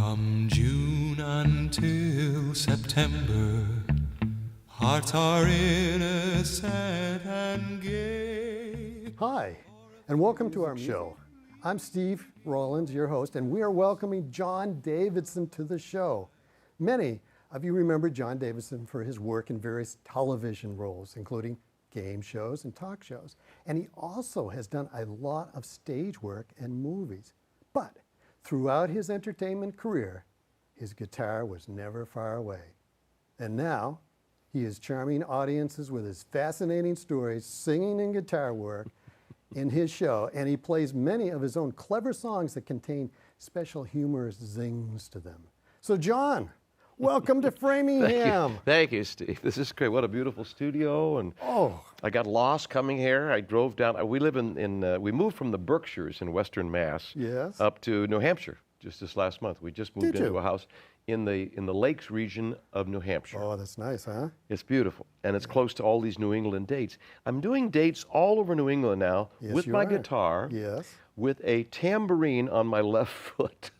From June until September, hearts are innocent and gay. Hi, and welcome to our show. I'm Steve Rollins, your host, and we are welcoming John Davidson to the show. Many of you remember John Davidson for his work in various television roles, including game shows and talk shows. And he also has done a lot of stage work and movies. But throughout his entertainment career, his guitar was never far away. And now, he is charming audiences with his fascinating stories, singing and guitar work in his show, and he plays many of his own clever songs that contain special humorous zings to them. So John, welcome to Framingham. Thank you, Steve. This is great. What a beautiful studio. And I got lost coming here. I drove down. We live we moved from the Berkshires in Western Mass up to New Hampshire just this last month. We just moved into a house in the Lakes region of New Hampshire. Oh, that's nice, huh? It's beautiful, and it's close to all these New England dates. I'm doing dates all over New England now with my guitar, with a tambourine on my left foot.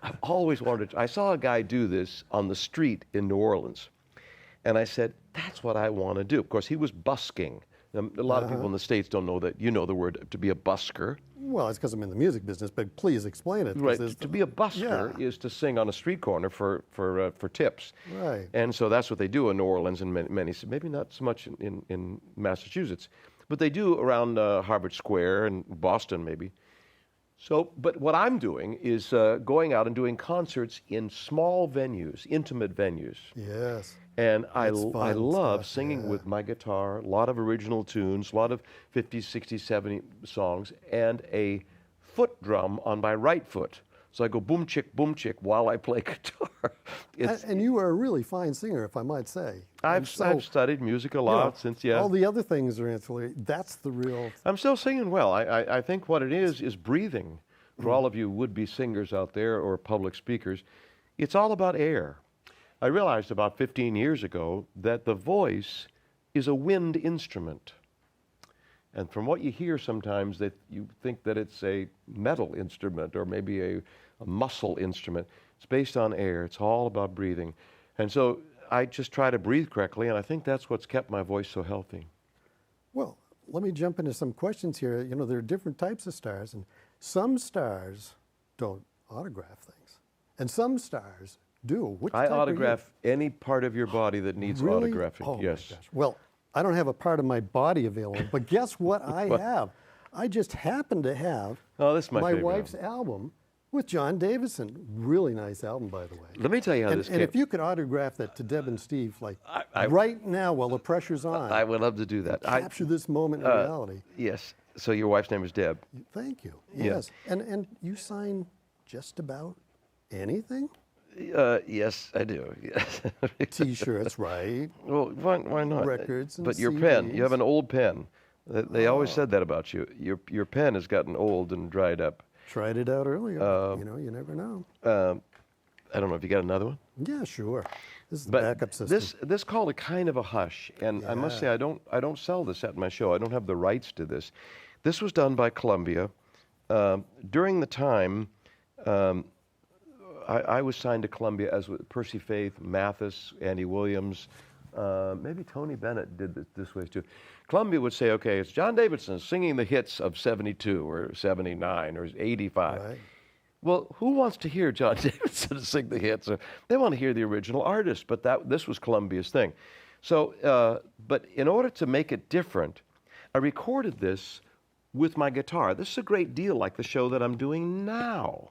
I've always wanted to. I saw a guy do this on the street in New Orleans, and I said, that's what I want to do. Of course, he was busking. A lot of people in the States don't know that. You know the word to be a busker. Well, it's because I'm in the music business, but please explain it. Right. To be a busker is to sing on a street corner for tips. Right. And so that's what they do in New Orleans and many maybe not so much in Massachusetts, but they do around Harvard Square and Boston maybe. So, but what I'm doing is going out and doing concerts in small venues, intimate venues. Yes. And I love singing with my guitar, a lot of original tunes, a lot of 50s, 60s, 70s songs, and a foot drum on my right foot. So I go boom chick while I play guitar. And you are a really fine singer, if I might say. I've studied music a lot since, all the other things are ancillary. That's the real... I'm still singing well. I think what it is breathing. For all of you would-be singers out there or public speakers, it's all about air. I realized about 15 years ago that the voice is a wind instrument. And from what you hear sometimes, that you think that it's a metal instrument or maybe a muscle instrument. It's based on air. It's all about breathing. And so I just try to breathe correctly, and I think that's what's kept my voice so healthy. Well, let me jump into some questions here. You know, there are different types of stars, and some stars don't autograph things, and some stars do. I autograph any part of your body that needs autographing. Oh, yes. my gosh. Well, I don't have a part of my body available, but guess what I have? I just happen to have my wife's album with John Davidson. Really nice album, by the way. Let me tell you how this came. And if you could autograph that to Deb and Steve, like right now while the pressure's on. I would love to do that. Capture this moment in reality. Yes. So your wife's name is Deb. Thank you. Yes. And you sign just about anything? Yes, I do. Yes. T-shirts, right? Well, why not? Records and But your CDs. pen, you have an old pen. They always said that about you. Your pen has gotten old and dried up. Tried it out earlier. You never know. I don't know if you got another one. Yeah, sure. This is the backup system. This called a kind of a hush, and I must say I don't sell this at my show. I don't have the rights to this. This was done by Columbia during the time. I was signed to Columbia as with Percy Faith, Mathis, Andy Williams, maybe Tony Bennett did this way too. Columbia would say, okay, it's John Davidson singing the hits of 72 or 79 or 85. Right. Well, who wants to hear John Davidson sing the hits? They want to hear the original artist, but this was Columbia's thing. So, but in order to make it different, I recorded this with my guitar. This is a great deal like the show that I'm doing now.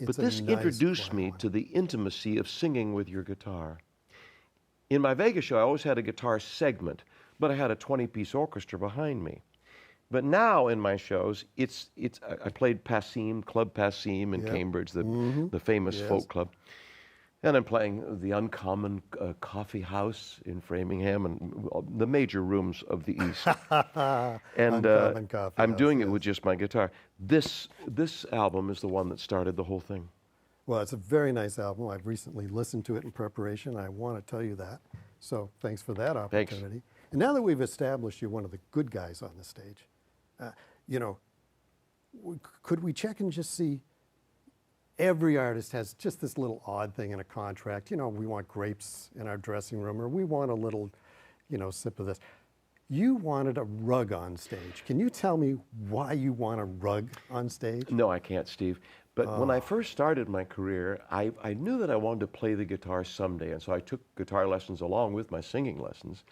But this introduced me to the intimacy of singing with your guitar. In my Vegas show, I always had a guitar segment, but I had a 20-piece orchestra behind me. But now in my shows, I played Passim, Club Passim in Cambridge, the famous folk club. And I'm playing the Uncommon Coffee House in Framingham and the major rooms of the East. And I'm doing it with just my guitar. This album is the one that started the whole thing. Well, it's a very nice album. I've recently listened to it in preparation. I want to tell you that. So thanks for that opportunity. Thanks. And now that we've established you're one of the good guys on the stage, could we check and just see, every artist has just this little odd thing in a contract. You know, we want grapes in our dressing room, or we want a little, you know, sip of this. You wanted a rug on stage. Can you tell me why you want a rug on stage? No, I can't, Steve. But when I first started my career, I knew that I wanted to play the guitar someday, and so I took guitar lessons along with my singing lessons.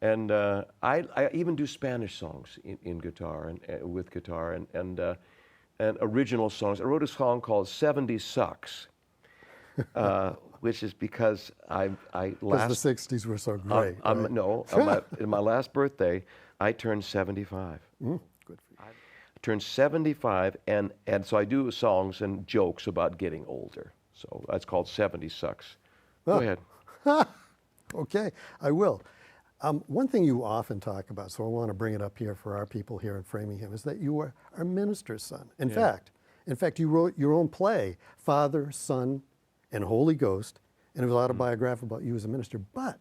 And I even do Spanish songs in guitar and with guitar and original songs. I wrote a song called 70 Sucks, which is because Because the 60s were so great. Right? No, in my last birthday, I turned 75. Good for you. I turned 75, and so I do songs and jokes about getting older. So that's called 70 Sucks. Go ahead. Okay, I will. One thing you often talk about, so I want to bring it up here for our people here in Framingham, is that you are a minister's son. In fact, you wrote your own play, Father, Son, and Holy Ghost, and it was autobiographical about you as a minister. But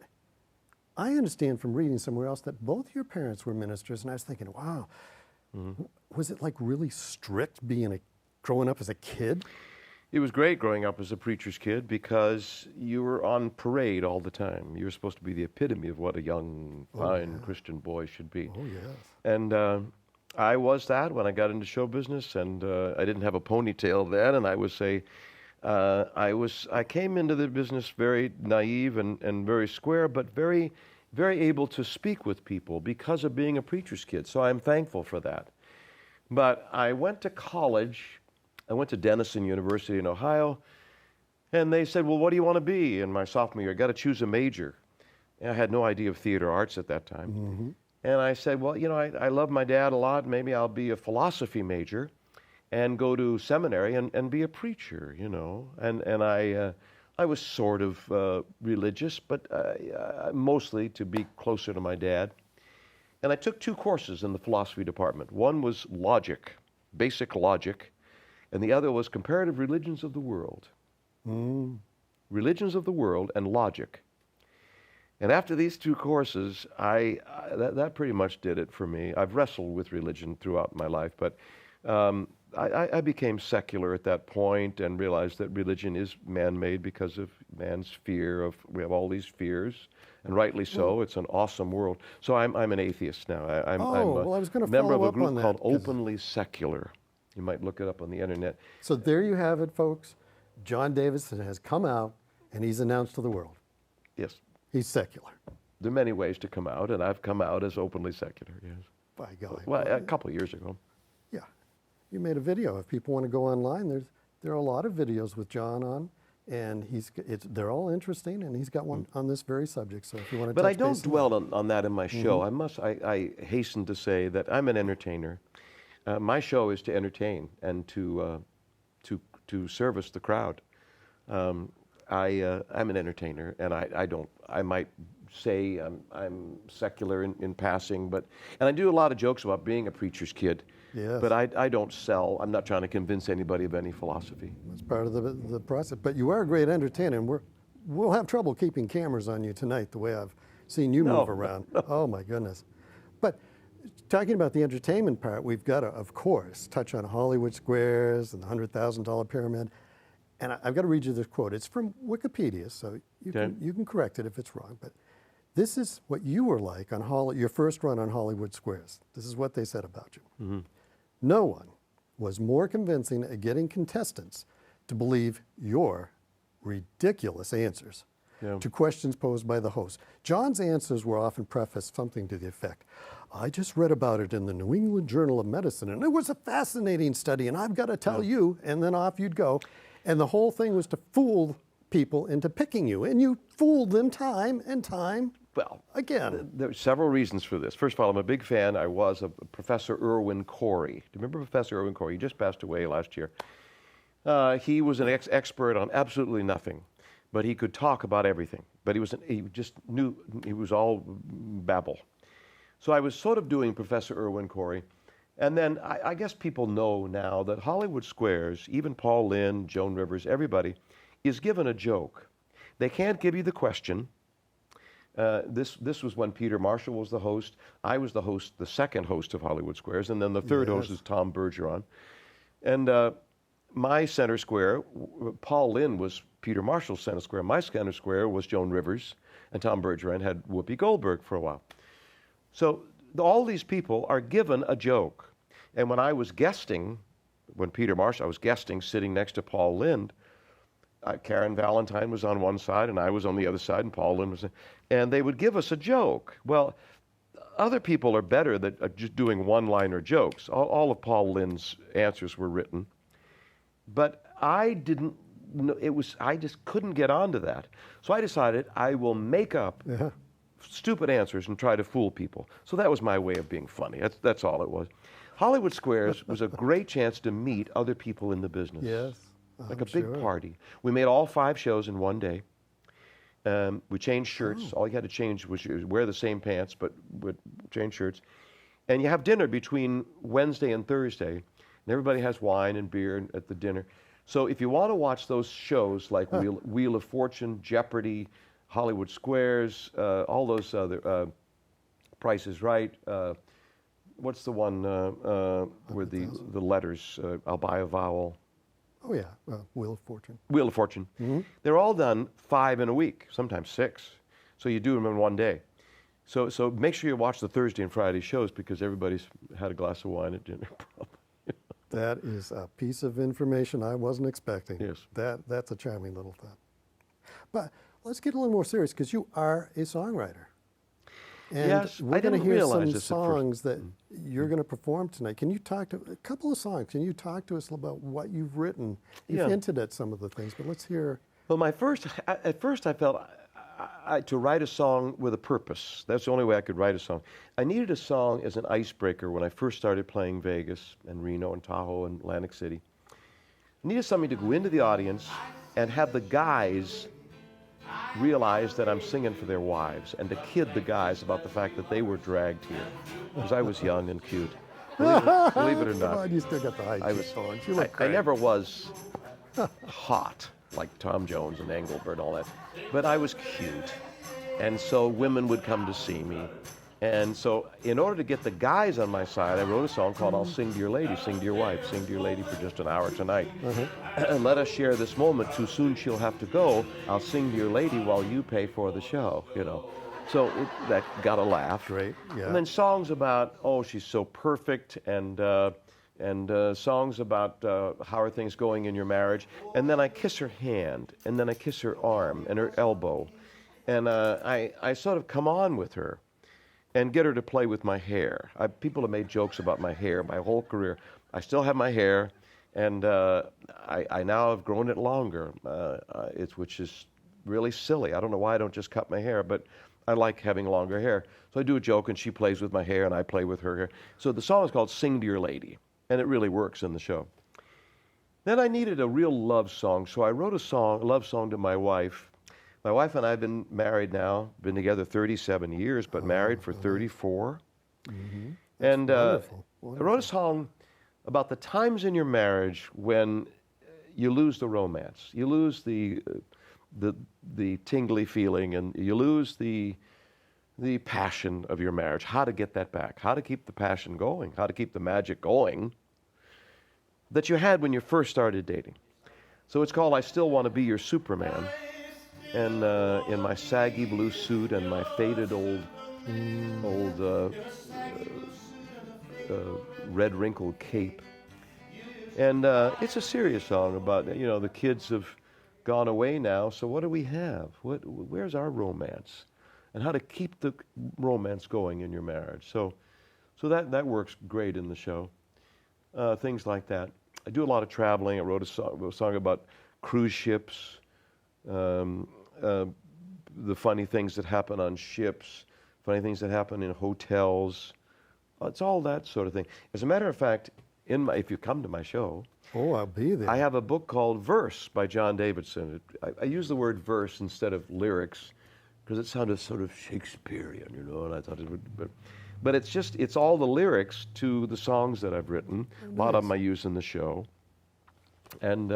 I understand from reading somewhere else that both your parents were ministers, and I was thinking, wow, was it like really strict growing up as a kid? It was great growing up as a preacher's kid because you were on parade all the time. You were supposed to be the epitome of what a young, fine Christian boy should be. Oh, yes. And I was that when I got into show business, and I didn't have a ponytail then, and I came into the business very naive and very square, but very, very able to speak with people because of being a preacher's kid. So I'm thankful for that. But I went to college. I went to Denison University in Ohio, and they said, well, what do you want to be? In my sophomore year, I got to choose a major. And I had no idea of theater arts at that time. And I said, well, you know, I love my dad a lot. Maybe I'll be a philosophy major and go to seminary and be a preacher, you know. And I was sort of religious, but mostly to be closer to my dad. And I took 2 courses in the philosophy department. One was logic, basic logic, and the other was comparative religions of the world. Religions of the world and logic. And after these 2 courses, that pretty much did it for me. I've wrestled with religion throughout my life, but I became secular at that point and realized that religion is man-made because of man's fear we have all these fears, and rightly so. It's an awesome world. So I'm an atheist now. I'm I was going to member of follow a up group on that, called Openly Secular. You might look it up on the internet. So there you have it, folks. John Davidson has come out, and he's announced to the world. Yes. He's secular. There are many ways to come out, and I've come out as openly secular, yes. By golly. Well, a couple of years ago. Yeah. You made a video. If people want to go online, there are a lot of videos with John on, and they're all interesting, and he's got one on this very subject. So if you want to But I touch don't base dwell on that in my show. I hasten to say that I'm an entertainer. My show is to entertain and to service the crowd. I'm an entertainer, and I might say I'm secular in passing, and I do a lot of jokes about being a preacher's kid. Yes. But I don't sell. I'm not trying to convince anybody of any philosophy. That's part of the process. But you are a great entertainer, and we'll have trouble keeping cameras on you tonight, the way I've seen you move around. Oh, my goodness. But talking about the entertainment part, we've got to, of course, touch on Hollywood Squares and the $100,000 pyramid. And I've got to read you this quote. It's from Wikipedia, so you can correct it if it's wrong. But this is what you were like on your first run on Hollywood Squares. This is what they said about you. No one was more convincing at getting contestants to believe your ridiculous answers to questions posed by the host. John's answers were often prefaced something to the effect, I just read about it in the New England Journal of Medicine, and it was a fascinating study, and I've got to tell you, and then off you'd go. And the whole thing was to fool people into picking you, and you fooled them time and time again. There are several reasons for this. First of all, I'm a big fan. I was of Professor Irwin Corey. Do you remember Professor Irwin Corey? He just passed away last year. He was an expert on absolutely nothing, but he could talk about everything. But he just knew, he was all babble. So I was sort of doing Professor Irwin Corey. And then I guess people know now that Hollywood Squares, even Paul Lynde, Joan Rivers, everybody, is given a joke. They can't give you the question. This was when Peter Marshall was the host. I was the host, the second host of Hollywood Squares, and then the third host is Tom Bergeron. And my center square, Paul Lynde was Peter Marshall's center square. My center square was Joan Rivers, and Tom Bergeron had Whoopi Goldberg for a while. So all these people are given a joke. And when I was guesting, when Peter Marshall, I was guesting sitting next to Paul Lynde, Karen Valentine was on one side and I was on the other side, and Paul Lynde was, and they would give us a joke. Well, other people are better at just doing one-liner jokes. All of Paul Lynde's answers were written, but I didn't know, I just couldn't get onto that. So I decided I will make up stupid answers and try to fool people. So that was my way of being funny. That's all it was. Hollywood Squares was a great chance to meet other people in the business. Yes. Like a big party. We made all 5 shows in one day. We changed shirts. All you had to change was wear the same pants, but would change shirts. And you have dinner between Wednesday and Thursday, and everybody has wine and beer at the dinner. So if you want to watch those shows like Wheel of Fortune, Jeopardy, Hollywood Squares, all those other, Price is Right, what's the one where the letters, I'll buy a vowel. Oh, yeah, Wheel of Fortune. Wheel of Fortune. Mm-hmm. They're all done 5 in a week, sometimes 6. So you do them in one day. So make sure you watch the Thursday and Friday shows because everybody's had a glass of wine at dinner. That is a piece of information I wasn't expecting. Yes. That's a charming little thought. But let's get a little more serious because you are a songwriter. And yes, we're I going to didn't hear realize some this songs that you're going to perform tonight. Can you talk to a couple of songs? Can you talk to us about what you've written? You've hinted at some of the things, but let's hear. Well, at first I felt to write a song with a purpose. That's the only way I could write a song. I needed a song as an icebreaker when I first started playing Vegas and Reno and Tahoe and Atlantic City. I needed something to go into the audience and have the guys realize that I'm singing for their wives and to kid the guys about the fact that they were dragged here because I was young and cute. Believe it or not. Come on, you still got the high songs. You look I great. never was hot like Tom Jones and Engelbert and all that, but I was cute, and so women would come to see me. And so in order to get the guys on my side, I wrote a song called I'll Sing to Your Lady, Sing to Your Wife, Sing to Your Lady for just an hour tonight. And let us share this moment, too soon she'll have to go. I'll sing to your lady while you pay for the show, you know. So that got a laugh. Great, yeah. And then songs about, oh, she's so perfect, and songs about how are things going in your marriage. And then I kiss her hand, and then I kiss her arm and her elbow. And I sort of come on with her and get her to play with my hair. People have made jokes about my hair my whole career. I still have my hair, and I now have grown it longer, which is really silly. I don't know why I don't just cut my hair, but I like having longer hair. So I do a joke, and she plays with my hair, and I play with her hair. So the song is called Sing to Your Lady, and it really works in the show. Then I needed a real love song, so I wrote a love song to my wife. My wife and I have been married now, been together 37 years, but married for 34. Mm-hmm. And wonderful. I wrote a song about the times in your marriage when you lose the romance, you lose the tingly feeling, and you lose the passion of your marriage. How to get that back? How to keep the passion going? How to keep the magic going that you had when you first started dating? So it's called I Still Want to Be Your Superman. And in my saggy blue suit and my faded old red wrinkled cape. And it's a serious song about, the kids have gone away now, so what do we have? Where's our romance? And how to keep the romance going in your marriage. So that works great in the show. Things like that. I do a lot of traveling. I wrote a song about cruise ships. The funny things that happen on ships, funny things that happen in hotels. It's all that sort of thing. As a matter of fact, if you come to my show, I'll be there. I have a book called Verse by John Davidson. I use the word verse instead of lyrics because it sounded sort of Shakespearean, and I thought it would. But it's all the lyrics to the songs that I've written. Oh, nice. A lot of them I use in the show. And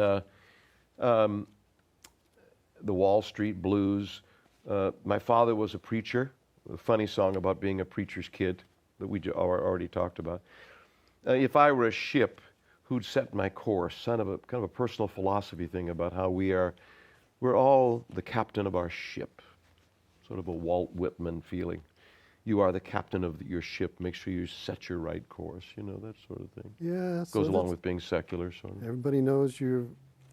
the Wall Street Blues. My father was a preacher. A funny song about being a preacher's kid that we already talked about. If I were a ship who'd set my course, kind of a personal philosophy thing about how we're all the captain of our ship, sort of a Walt Whitman feeling. You are the captain of your ship. Make sure you set your right course, that sort of thing. Yeah. Goes along with being secular. So. Everybody knows you're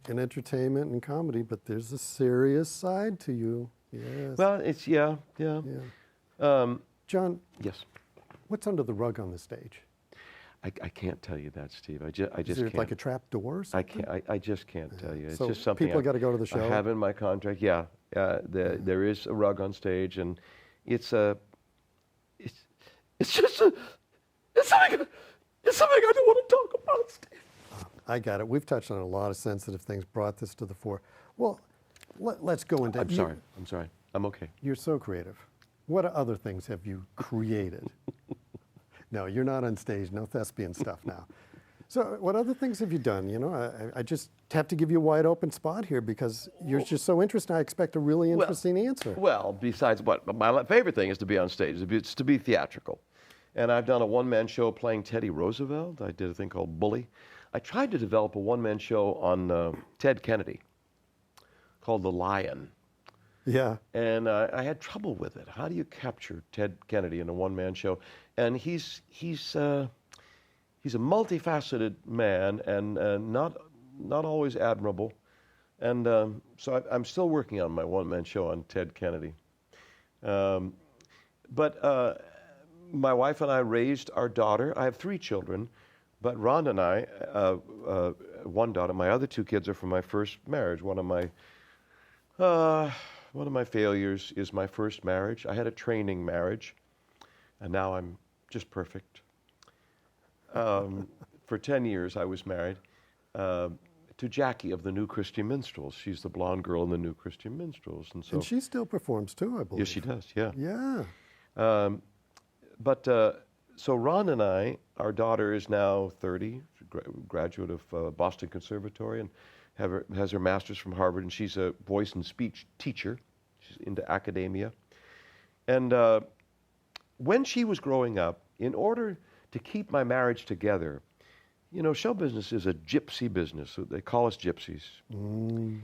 in entertainment and comedy, but there's a serious side to you. Yes. Well, it's, yeah. John. Yes. What's under the rug on the stage? I can't tell you that, Steve. I just Is there can't. like a trap door or something? I just can't tell you. It's So just something people got to go to the show? I have in my contract. Yeah. There is a rug on stage, and it's something I don't want to talk about, Steve. I got it. We've touched on a lot of sensitive things, brought this to the fore. Well, let's go into... I'm sorry. I'm okay. You're so creative. What other things have you created? No, you're not on stage. No thespian stuff now. So what other things have you done? I just have to give you a wide open spot here because you're just so interesting. I expect a really interesting answer. Well, besides what, my favorite thing is to be on stage. It's to be theatrical. And I've done a one-man show playing Teddy Roosevelt. I did a thing called Bully. I tried to develop a one-man show on Ted Kennedy called The Lion. Yeah. And I had trouble with it. How do you capture Ted Kennedy in a one-man show? And he's a multifaceted man and not always admirable. And so I'm still working on my one-man show on Ted Kennedy. But my wife and I raised our daughter. I have 3 children, but Ron and I, one daughter. My other 2 kids are from my first marriage. One of my failures is my first marriage. I had a training marriage, and now I'm just perfect. For 10 years, I was married to Jackie of the New Christian Minstrels. She's the blonde girl in the New Christian Minstrels. And she still performs too, I believe. Yes, she does, yeah. Yeah. So Ron and I, our daughter is now 30, graduate of Boston Conservatory, and has her master's from Harvard, and she's a voice and speech teacher. She's into academia. And when she was growing up, in order to keep my marriage together, show business is a gypsy business. So they call us gypsies. Mm.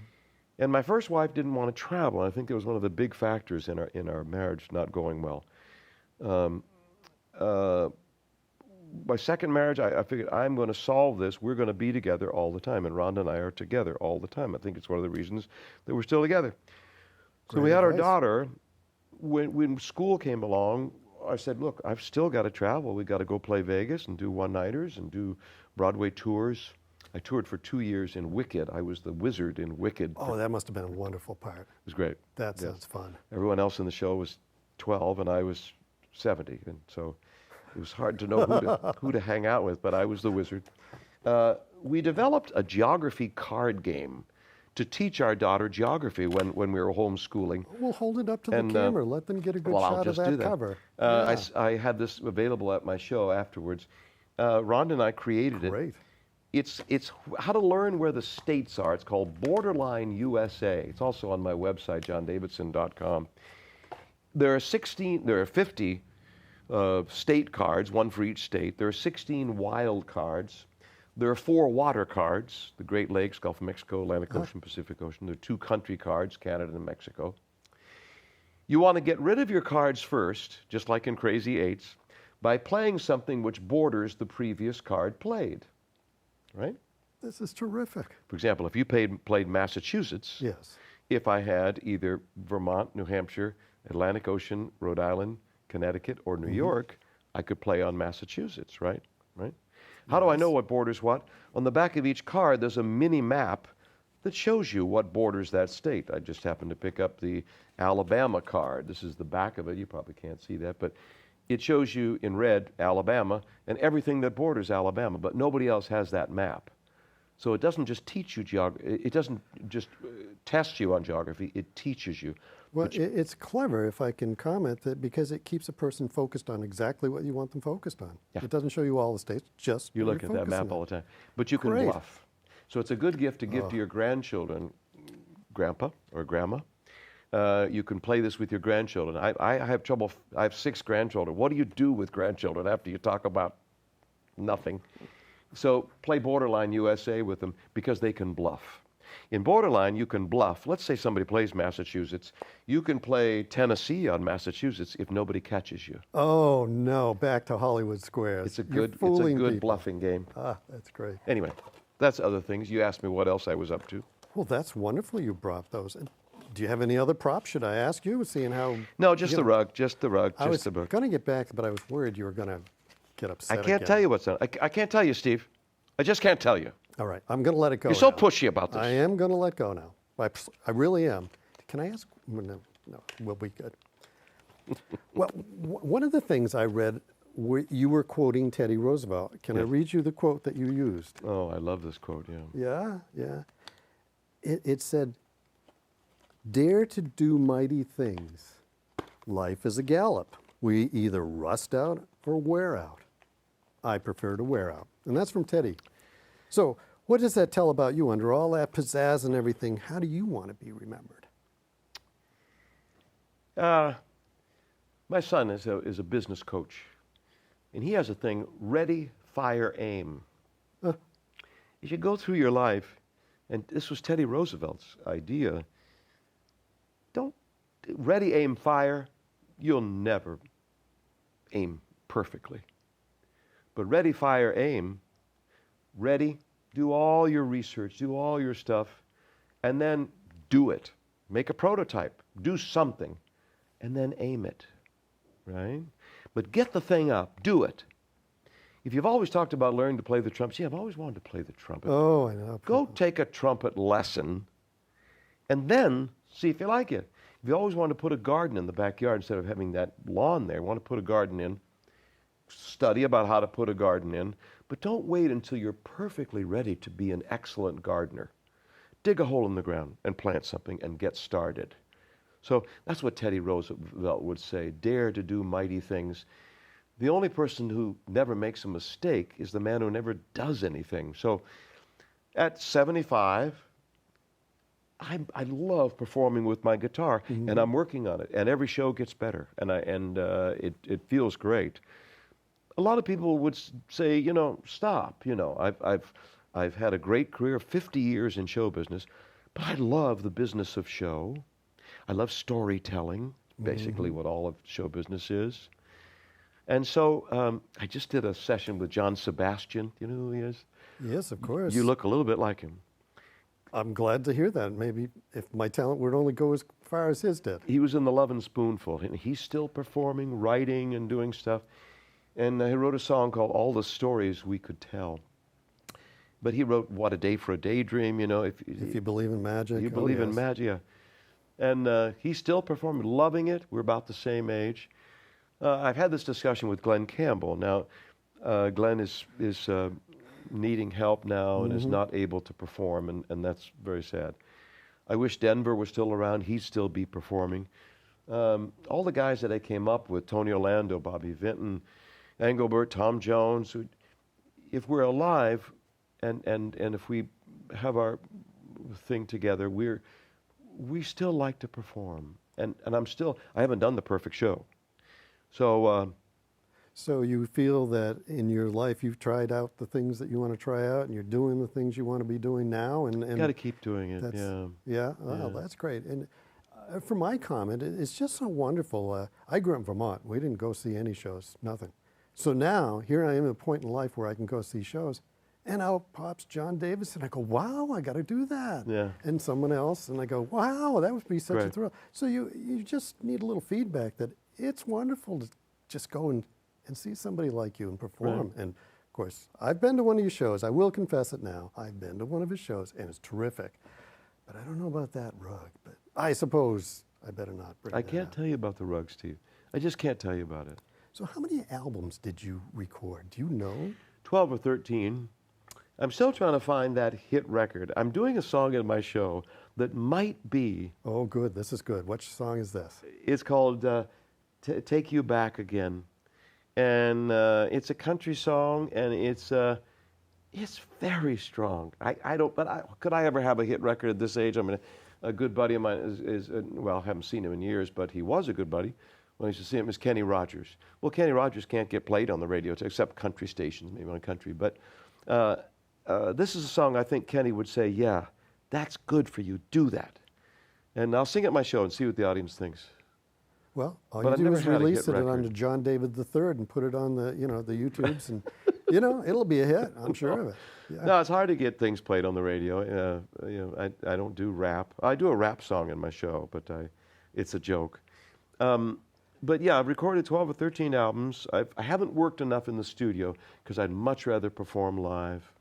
And my first wife didn't want to travel. I think that was one of the big factors in our marriage not going well. My second marriage, I figured I'm going to solve this. We're going to be together all the time. And Rhonda and I are together all the time. I think it's one of the reasons that we're still together. So we had our daughter. When school came along, I said, look, I've still got to travel. We've got to go play Vegas and do one-nighters and do Broadway tours. I toured for 2 years in Wicked. I was the wizard in Wicked. Oh, that must have been a wonderful part. It was great. That sounds fun. Everyone else in the show was 12, and I was 70. And so it was hard to know who to hang out with, but I was the wizard. We developed a geography card game to teach our daughter geography when we were homeschooling. We'll hold it up to the camera. Let them get a good shot of that cover. I had this available at my show afterwards. Rhonda and I created it. Great. It's how to learn where the states are. It's called Borderline USA. It's also on my website, johndavidson.com. There are 50 state cards, one for each state. There are 16 wild cards. There are 4 water cards, the Great Lakes, Gulf of Mexico, Atlantic Ocean, Pacific Ocean. There are 2 country cards, Canada and Mexico. You want to get rid of your cards first, just like in Crazy Eights, by playing something which borders the previous card played, right? This is terrific. For example, if you played Massachusetts, yes. If I had either Vermont, New Hampshire, Atlantic Ocean, Rhode Island, Connecticut, or New York, I could play on Massachusetts, right? How do I know what borders what? On the back of each card, there's a mini map that shows you what borders that state. I just happened to pick up the Alabama card. This is the back of it. You probably can't see that, but it shows you in red Alabama and everything that borders Alabama, but nobody else has that map. So it doesn't just teach you geography. It doesn't just test you on geography. It teaches you. Well, it's clever, if I can comment, that because it keeps a person focused on exactly what you want them focused on. Yeah. It doesn't show you all the states, just you look at that map all the time. But you can bluff. So it's a good gift to give to your grandchildren, grandpa or grandma. You can play this with your grandchildren. I have trouble. I have 6 grandchildren. What do you do with grandchildren after you talk about nothing? So play Borderline USA with them because they can bluff. In Borderline, you can bluff. Let's say somebody plays Massachusetts. You can play Tennessee on Massachusetts if nobody catches you. Oh no, back to Hollywood Squares. It's a You're good fooling people. bluffing game. Ah, that's great. Anyway, that's other things. You asked me what else I was up to. Well, that's wonderful you brought those. And do you have any other props? Should I ask you, seeing how... No, just the rug, just the rug, I was just the book. going to get back, but I was worried you were going to get upset I can't again. tell you what's on. I can't tell you, Steve. I just can't tell you. All right, I'm going to let it go You're so now. pushy about this. I am going to let go now. I really am. Can I ask? No, we'll be good. Well, one of the things I read, you were quoting Teddy Roosevelt. Can I read you the quote that you used? Oh, I love this quote, yeah. Yeah. It said, "Dare to do mighty things. Life is a gallop. We either rust out or wear out. I prefer to wear out." And that's from Teddy. So what does that tell about you? Under all that pizzazz and everything, how do you want to be remembered? My son is a business coach, and he has a thing, ready, fire, aim. As you go through your life, and this was Teddy Roosevelt's idea, don't ready, aim, fire, you'll never aim perfectly. But ready, fire, aim, ready, do all your research, do all your stuff, and then do it. Make a prototype, do something, and then aim it, right? But get the thing up, do it. If you've always talked about learning to play the trumpet, I've always wanted to play the trumpet. Oh, I know. Go take a trumpet lesson, and then see if you like it. If you always want to put a garden in the backyard instead of having that lawn there, want to put a garden in, study about how to put a garden in, but don't wait until you're perfectly ready to be an excellent gardener. Dig a hole in the ground and plant something and get started. So that's what Teddy Roosevelt would say, dare to do mighty things. The only person who never makes a mistake is the man who never does anything. So at 75, I love performing with my guitar, and I'm working on it, and every show gets better, and it feels great. A lot of people would say, stop. I've had a great career, 50 years in show business, but I love the business of show. I love storytelling, basically what all of show business is. And so I just did a session with John Sebastian. You know who he is? Yes, of course. You look a little bit like him. I'm glad to hear that. Maybe if my talent would only go as far as his did. He was in the Love and Spoonful, and he's still performing, writing, and doing stuff. And he wrote a song called All the Stories We Could Tell. But he wrote What a Day for a Daydream, If you believe in magic. You believe in yes. magic, yeah. And he's still performing, loving it. We're about the same age. I've had this discussion with Glenn Campbell. Now, Glenn is needing help now and is not able to perform, and that's very sad. I wish Denver was still around. He'd still be performing. All the guys that I came up with, Tony Orlando, Bobby Vinton, Engelbert, Tom Jones, if we're alive and if we have our thing together, we still like to perform. And I haven't done the perfect show. So you feel that in your life you've tried out the things that you want to try out, and you're doing the things you want to be doing now, and got to keep doing it. Yeah. Oh, that's great. And for my comment, it's just so wonderful. I grew up in Vermont. We didn't go see any shows, nothing. So now here I am at a point in life where I can go see shows, and out pops John Davidson. I go, wow, I got to do that. Yeah. And someone else, and I go, wow, that would be such a Right. thrill. So you just need a little feedback that it's wonderful to just go and see somebody like you and perform. Right. And of course, I've been to one of your shows. I will confess it now. I've been to one of his shows, and it's terrific. But I don't know about that rug. But I suppose I better not bring I that can't up. tell you about the rug, Steve. I just can't tell you about it. So how many albums did you record? Do you know? 12 or 13. I'm still trying to find that hit record. I'm doing a song in my show that might be. Oh, good. This is good. Which song is this? It's called Take You Back Again. And it's a country song, and it's very strong. Could I ever have a hit record at this age? I mean, a good buddy of mine I haven't seen him in years, but he was a good buddy. When I used to see him, is Kenny Rogers. Well, Kenny Rogers can't get played on the radio except country stations, maybe on country. But This is a song I think Kenny would say, yeah, that's good for you. Do that. And I'll sing at my show and see what the audience thinks. Well, all But you I've do never is had a release hit it record. under John David III and put it on the YouTubes, and it'll be a hit. I'm sure of it. Yeah. No, it's hard to get things played on the radio. I don't do rap. I do a rap song in my show, but it's a joke. But yeah, I've recorded 12 or 13 albums. I haven't worked enough in the studio because I'd much rather perform live.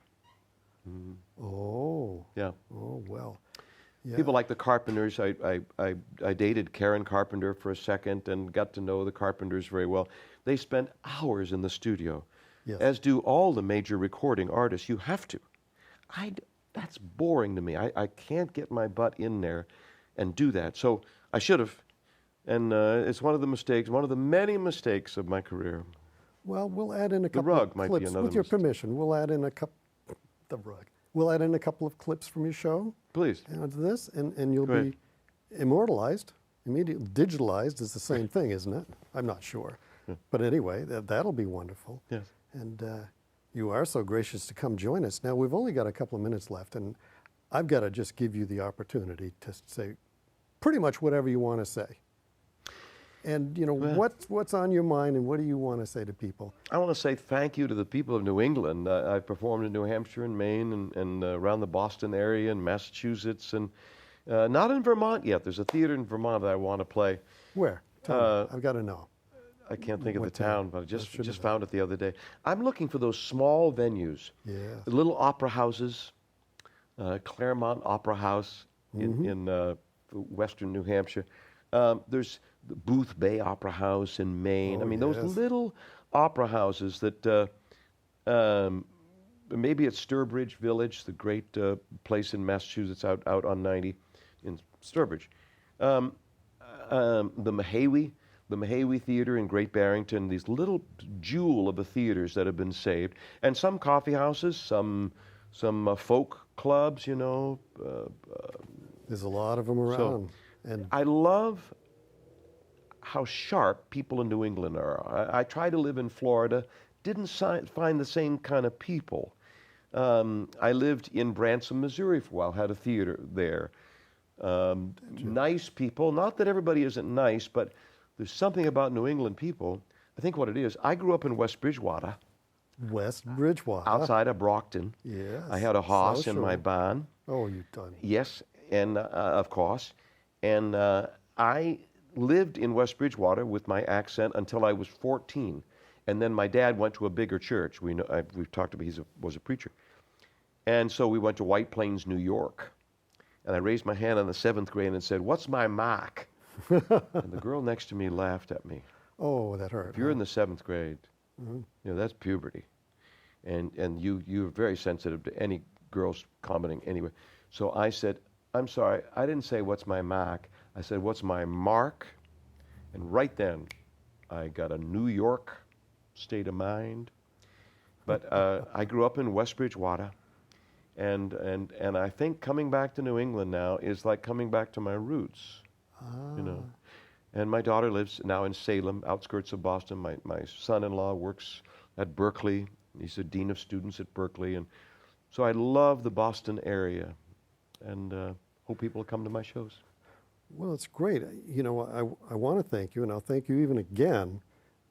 Oh. Yeah. Oh well. Yeah. People like the Carpenters. I dated Karen Carpenter for a second and got to know the Carpenters very well. They spend hours in the studio, Yes. as do all the major recording artists. You have to. That's boring to me. I can't get my butt in there and do that. So I should have. And it's one of the mistakes, one of the many mistakes of my career. Well, we'll add in a The couple rug of might be clips. another With your mistake. permission, we'll add in a couple. The rug. We'll add in a couple of clips from your show Please. onto this, and you'll Great. be immortalized, immediately digitalized is the same thing, isn't it? I'm not sure, but anyway, that'll be wonderful. Yes. And you are so gracious to come join us. Now we've only got a couple of minutes left, and I've got to just give you the opportunity to say pretty much whatever you want to say. And what's on your mind, and what do you want to say to people? I want to say thank you to the people of New England. I've performed in New Hampshire and Maine and around the Boston area and Massachusetts and not in Vermont yet. There's a theater in Vermont that I want to play. Where? Tell me. I've got to know. I can't think of the What town, but I should have just been. found it the other day. I'm looking for those small venues, Yeah. the little opera houses, Claremont Opera House Mm-hmm. in western New Hampshire. There's the Booth Bay Opera House in Maine. Oh, I mean, those yes. little opera houses that maybe at Sturbridge Village, the great place in Massachusetts out on 90 in Sturbridge. The Mahawi Theater in Great Barrington, these little jewel of a theaters that have been saved, and some coffee houses, some folk clubs, There's a lot of them around. And I love how sharp people in New England are. I try to live in Florida, didn't find the same kind of people. I lived in Branson, Missouri for a while, had a theater there. Nice people, not that everybody isn't nice, but there's something about New England people. I think what it is, I grew up in West Bridgewater, West Bridgewater. outside of Brockton. Yes. I had a horse so in my sure. barn. Oh, you've done. Yes, and of course. And I lived in West Bridgewater with my accent until I was 14. And then my dad went to a bigger church. We've talked about he was a preacher. And so we went to White Plains, New York. And I raised my hand in the 7th grade and said, "What's my mark?" And the girl next to me laughed at me. Oh, that hurt. If you're in the 7th grade, that's puberty. And you're very sensitive to any girls commenting anyway. So I said, "I'm sorry, I didn't say what's my mark. I said, what's my mark?" And right then, I got a New York state of mind. But I grew up in West Bridgewater. And I think coming back to New England now is like coming back to my roots, And my daughter lives now in Salem, outskirts of Boston. My son-in-law works at Berkeley. He's a dean of students at Berkeley. And so I love the Boston area and hope people will come to my shows. Well, it's great. I want to thank you, and I'll thank you even again.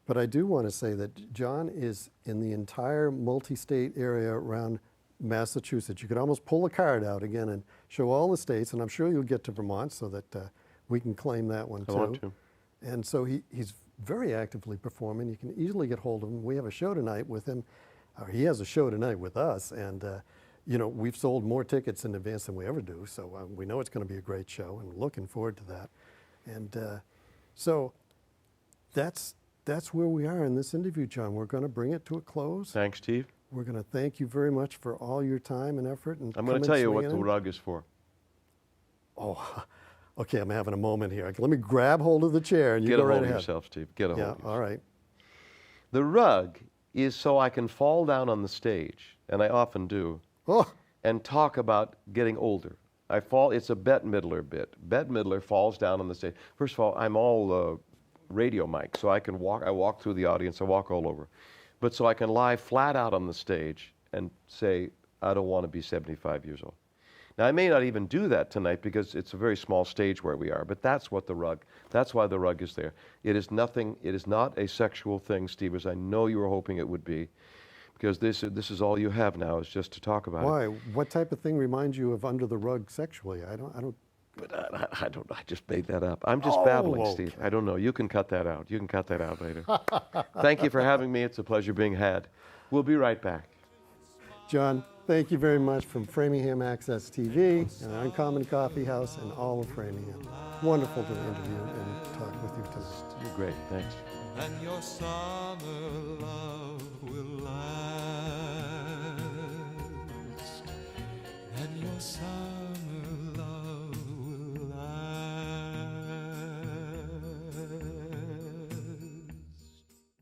But I do want to say that John is in the entire multi-state area around Massachusetts. You could almost pull a card out again and show all the states, and I'm sure you'll get to Vermont so that we can claim that one too. I want to. And so he's very actively performing. You can easily get hold of him. We have a show tonight with him, or he has a show tonight with us, and we've sold more tickets in advance than we ever do, so we know it's going to be a great show, and looking forward to that. And so that's where we are in this interview, John. We're going to bring it to a close. Thanks, Steve. We're going to thank you very much for all your time and effort. And I'm going to tell you what the rug is for. Oh, okay, I'm having a moment here. Let me grab hold of the chair and you Get go a right hold of ahead. yourself, Steve. Get a hold Yeah, of yourself. all right. The rug is so I can fall down on the stage, and I often do, Oh, and talk about getting older. It's a Bette Midler bit. Bette Midler falls down on the stage. First of all, I'm all radio mic, so I walk through the audience, I walk all over. But so I can lie flat out on the stage and say, I don't want to be 75 years old. Now, I may not even do that tonight because it's a very small stage where we are, but that's why the rug is there. It is not a sexual thing, Steve, as I know you were hoping it would be, because this is all you have now is just to talk about it. Why? What type of thing reminds you of under the rug sexually? I don't. But I don't. I just made that up. I'm just babbling, Steve. I don't know. You can cut that out. You can cut that out later. Thank you for having me. It's a pleasure being had. We'll be right back. John, thank you very much from Framingham Access TV and Uncommon Coffee House and all of Framingham. Wonderful to interview and talk with you tonight. You're great. Thanks. And your summer love will last. And your summer